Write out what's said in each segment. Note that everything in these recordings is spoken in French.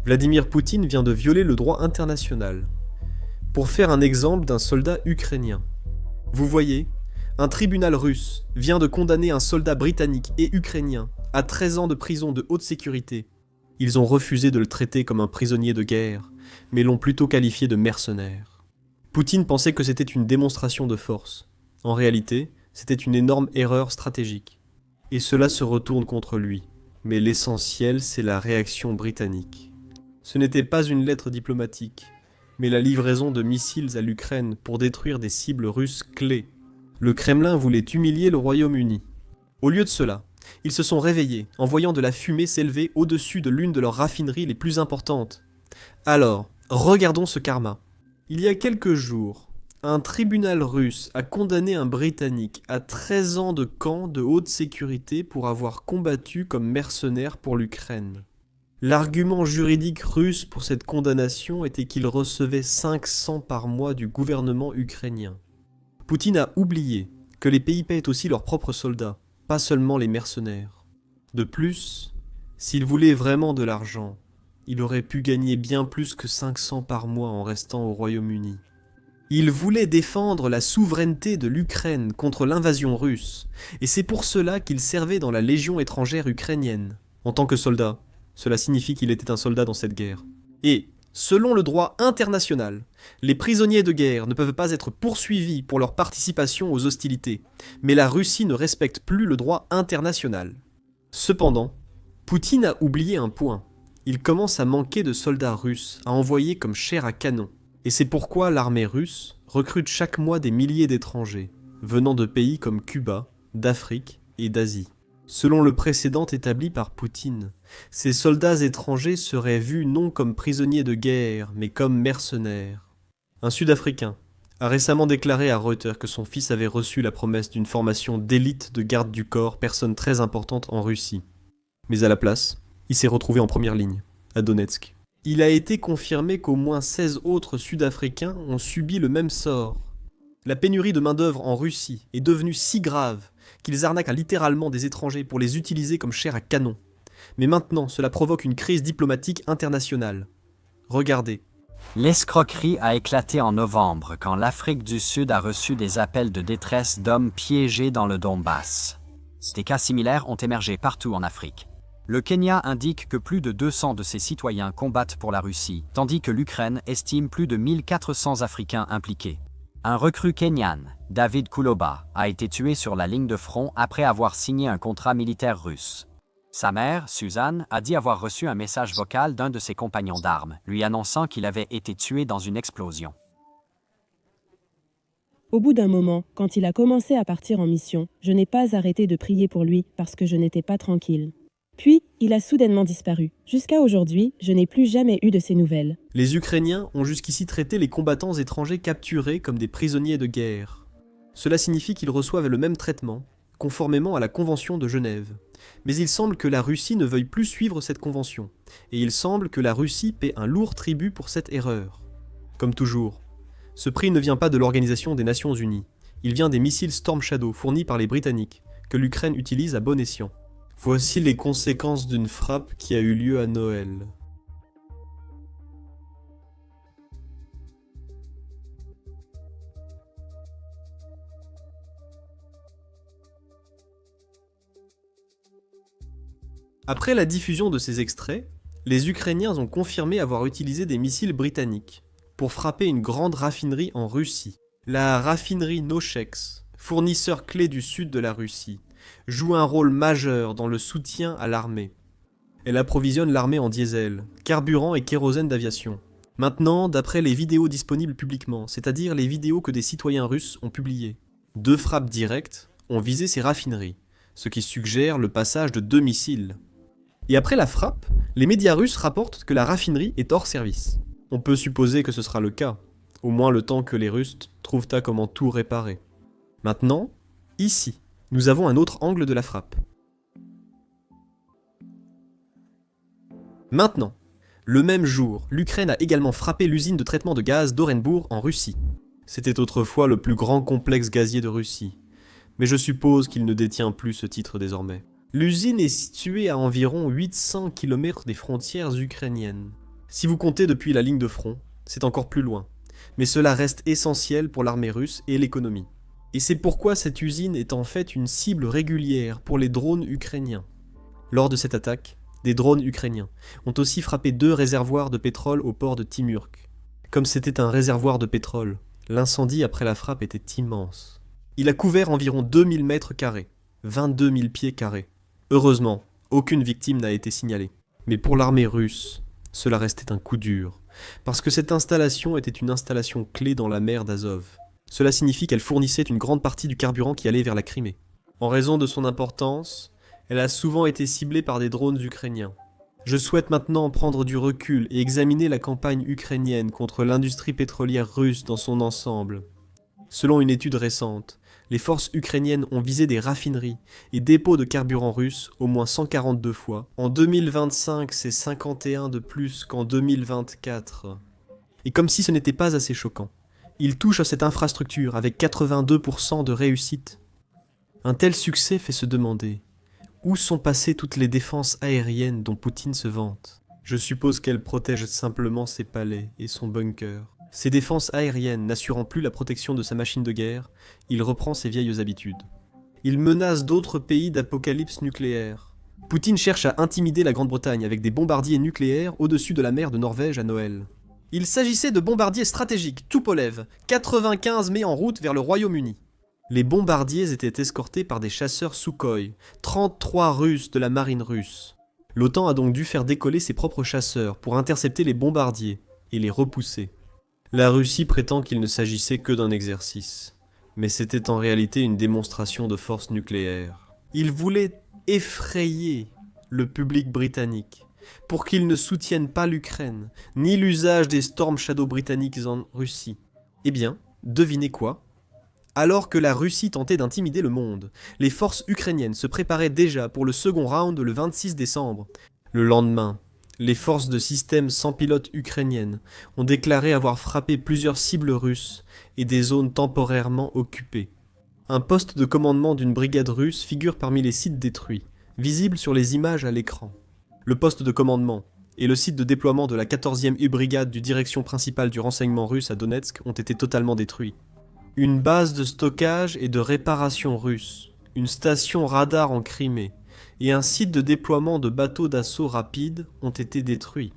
Vladimir Poutine vient de violer le droit international. Pour faire un exemple d'un soldat ukrainien. Vous voyez, un tribunal russe vient de condamner un soldat britannique et ukrainien à 13 ans de prison de haute sécurité. Ils ont refusé de le traiter comme un prisonnier de guerre, mais l'ont plutôt qualifié de mercenaire. Poutine pensait que c'était une démonstration de force. En réalité, c'était une énorme erreur stratégique. Et cela se retourne contre lui. Mais l'essentiel, c'est la réaction britannique. Ce n'était pas une lettre diplomatique, mais la livraison de missiles à l'Ukraine pour détruire des cibles russes clés. Le Kremlin voulait humilier le Royaume-Uni. Au lieu de cela, ils se sont réveillés en voyant de la fumée s'élever au-dessus de l'une de leurs raffineries les plus importantes. Alors, regardons ce karma. Il y a quelques jours, un tribunal russe a condamné un Britannique à 13 ans de camp de haute sécurité pour avoir combattu comme mercenaire pour l'Ukraine. L'argument juridique russe pour cette condamnation était qu'il recevait 500 par mois du gouvernement ukrainien. Poutine a oublié que les pays paient aussi leurs propres soldats, pas seulement les mercenaires. De plus, s'il voulait vraiment de l'argent, il aurait pu gagner bien plus que 500 par mois en restant au Royaume-Uni. Il voulait défendre la souveraineté de l'Ukraine contre l'invasion russe, et c'est pour cela qu'il servait dans la Légion étrangère ukrainienne. En tant que soldat, cela signifie qu'il était un soldat dans cette guerre. Et, selon le droit international, les prisonniers de guerre ne peuvent pas être poursuivis pour leur participation aux hostilités, mais la Russie ne respecte plus le droit international. Cependant, Poutine a oublié un point. Il commence à manquer de soldats russes à envoyer comme chair à canon. Et c'est pourquoi l'armée russe recrute chaque mois des milliers d'étrangers, venant de pays comme Cuba, d'Afrique et d'Asie. Selon le précédent établi par Poutine, ces soldats étrangers seraient vus non comme prisonniers de guerre, mais comme mercenaires. Un Sud-Africain a récemment déclaré à Reuters que son fils avait reçu la promesse d'une formation d'élite de garde du corps, personne très importante en Russie. Mais à la place, il s'est retrouvé en première ligne, à Donetsk. Il a été confirmé qu'au moins 16 autres Sud-Africains ont subi le même sort. La pénurie de main-d'œuvre en Russie est devenue si grave qu'ils arnaquent littéralement des étrangers pour les utiliser comme chair à canon. Mais maintenant, cela provoque une crise diplomatique internationale. Regardez. L'escroquerie a éclaté en novembre quand l'Afrique du Sud a reçu des appels de détresse d'hommes piégés dans le Donbass. Des cas similaires ont émergé partout en Afrique. Le Kenya indique que plus de 200 de ses citoyens combattent pour la Russie, tandis que l'Ukraine estime plus de 1400 Africains impliqués. Un recrue kenyan, David Kuloba, a été tué sur la ligne de front après avoir signé un contrat militaire russe. Sa mère, Suzanne, a dit avoir reçu un message vocal d'un de ses compagnons d'armes, lui annonçant qu'il avait été tué dans une explosion. Au bout d'un moment, quand il a commencé à partir en mission, je n'ai pas arrêté de prier pour lui parce que je n'étais pas tranquille. Puis, il a soudainement disparu. Jusqu'à aujourd'hui, je n'ai plus jamais eu de ses nouvelles. Les Ukrainiens ont jusqu'ici traité les combattants étrangers capturés comme des prisonniers de guerre. Cela signifie qu'ils reçoivent le même traitement, conformément à la Convention de Genève. Mais il semble que la Russie ne veuille plus suivre cette convention, et il semble que la Russie paie un lourd tribut pour cette erreur. Comme toujours, ce prix ne vient pas de l'Organisation des Nations Unies, il vient des missiles Storm Shadow fournis par les Britanniques, que l'Ukraine utilise à bon escient. Voici les conséquences d'une frappe qui a eu lieu à Noël. Après la diffusion de ces extraits, les Ukrainiens ont confirmé avoir utilisé des missiles britanniques pour frapper une grande raffinerie en Russie. La raffinerie Nochex, fournisseur clé du sud de la Russie, joue un rôle majeur dans le soutien à l'armée. Elle approvisionne l'armée en diesel, carburant et kérosène d'aviation. Maintenant, d'après les vidéos disponibles publiquement, c'est-à-dire les vidéos que des citoyens russes ont publiées, 2 frappes directes ont visé ces raffineries, ce qui suggère le passage de 2 missiles. Et après la frappe, les médias russes rapportent que la raffinerie est hors service. On peut supposer que ce sera le cas, au moins le temps que les Russes trouvent à comment tout réparer. Maintenant, ici, nous avons un autre angle de la frappe. Maintenant, le même jour, l'Ukraine a également frappé l'usine de traitement de gaz d'Orenbourg en Russie. C'était autrefois le plus grand complexe gazier de Russie, mais je suppose qu'il ne détient plus ce titre désormais. L'usine est située à environ 800 km des frontières ukrainiennes. Si vous comptez depuis la ligne de front, c'est encore plus loin. Mais cela reste essentiel pour l'armée russe et l'économie. Et c'est pourquoi cette usine est en fait une cible régulière pour les drones ukrainiens. Lors de cette attaque, des drones ukrainiens ont aussi frappé 2 réservoirs de pétrole au port de Timurk. Comme c'était un réservoir de pétrole, l'incendie après la frappe était immense. Il a couvert environ 2000 mètres carrés, 22 000 pieds carrés. Heureusement, aucune victime n'a été signalée. Mais pour l'armée russe, cela restait un coup dur, parce que cette installation était une installation clé dans la mer d'Azov. Cela signifie qu'elle fournissait une grande partie du carburant qui allait vers la Crimée. En raison de son importance, elle a souvent été ciblée par des drones ukrainiens. Je souhaite maintenant prendre du recul et examiner la campagne ukrainienne contre l'industrie pétrolière russe dans son ensemble. Selon une étude récente, les forces ukrainiennes ont visé des raffineries et dépôts de carburant russes au moins 142 fois. En 2025, c'est 51 de plus qu'en 2024. Et comme si ce n'était pas assez choquant, ils touchent à cette infrastructure avec 82% de réussite. Un tel succès fait se demander où sont passées toutes les défenses aériennes dont Poutine se vante. Je suppose qu'elles protègent simplement ses palais et son bunker. Ces défenses aériennes n'assurant plus la protection de sa machine de guerre, il reprend ses vieilles habitudes. Il menace d'autres pays d'apocalypse nucléaire. Poutine cherche à intimider la Grande-Bretagne avec des bombardiers nucléaires au-dessus de la mer de Norvège à Noël. Il s'agissait de bombardiers stratégiques, Tupolev, 95 mai en route vers le Royaume-Uni. Les bombardiers étaient escortés par des chasseurs Sukhoi, 33 Russes de la marine russe. L'OTAN a donc dû faire décoller ses propres chasseurs pour intercepter les bombardiers et les repousser. La Russie prétend qu'il ne s'agissait que d'un exercice, mais c'était en réalité une démonstration de force nucléaire. Il voulait effrayer le public britannique pour qu'il ne soutienne pas l'Ukraine, ni l'usage des Storm Shadow britanniques en Russie. Eh bien, devinez quoi ? Alors que la Russie tentait d'intimider le monde, les forces ukrainiennes se préparaient déjà pour le second round le 26 décembre. Le lendemain, les forces de système sans pilote ukrainiennes ont déclaré avoir frappé plusieurs cibles russes et des zones temporairement occupées. Un poste de commandement d'une brigade russe figure parmi les sites détruits, visible sur les images à l'écran. Le poste de commandement et le site de déploiement de la 14e U-brigade du direction principale du renseignement russe à Donetsk ont été totalement détruits. Une base de stockage et de réparation russe, une station radar en Crimée et un site de déploiement de bateaux d'assaut rapides ont été détruits.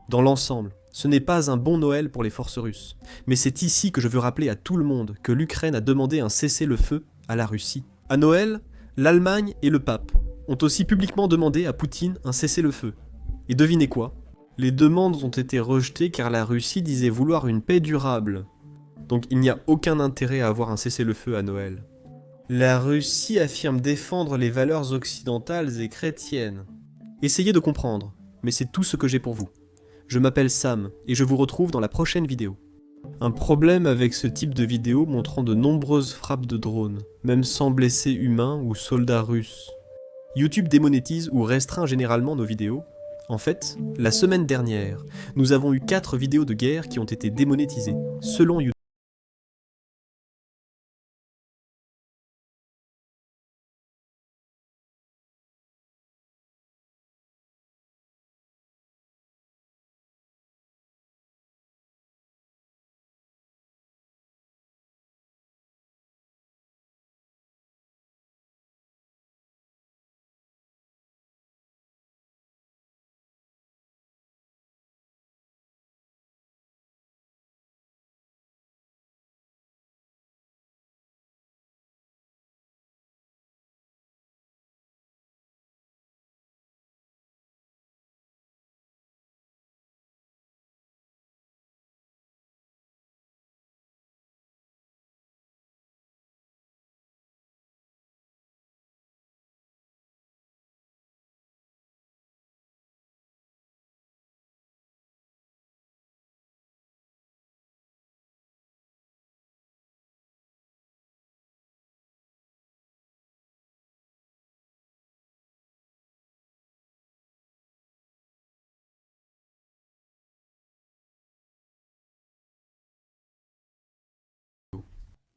Dans l'ensemble, ce n'est pas un bon Noël pour les forces russes, mais c'est ici que je veux rappeler à tout le monde que l'Ukraine a demandé un cessez-le-feu à la Russie. À Noël, l'Allemagne et le pape ont aussi publiquement demandé à Poutine un cessez-le-feu. Et devinez quoi ? Les demandes ont été rejetées car la Russie disait vouloir une paix durable. Donc il n'y a aucun intérêt à avoir un cessez-le-feu à Noël. La Russie affirme défendre les valeurs occidentales et chrétiennes. Essayez de comprendre, mais c'est tout ce que j'ai pour vous. Je m'appelle Sam, et je vous retrouve dans la prochaine vidéo. Un problème avec ce type de vidéo montrant de nombreuses frappes de drones, même sans blessés humains ou soldats russes. YouTube démonétise ou restreint généralement nos vidéos. En fait, la semaine dernière, nous avons eu 4 vidéos de guerre qui ont été démonétisées, selon YouTube.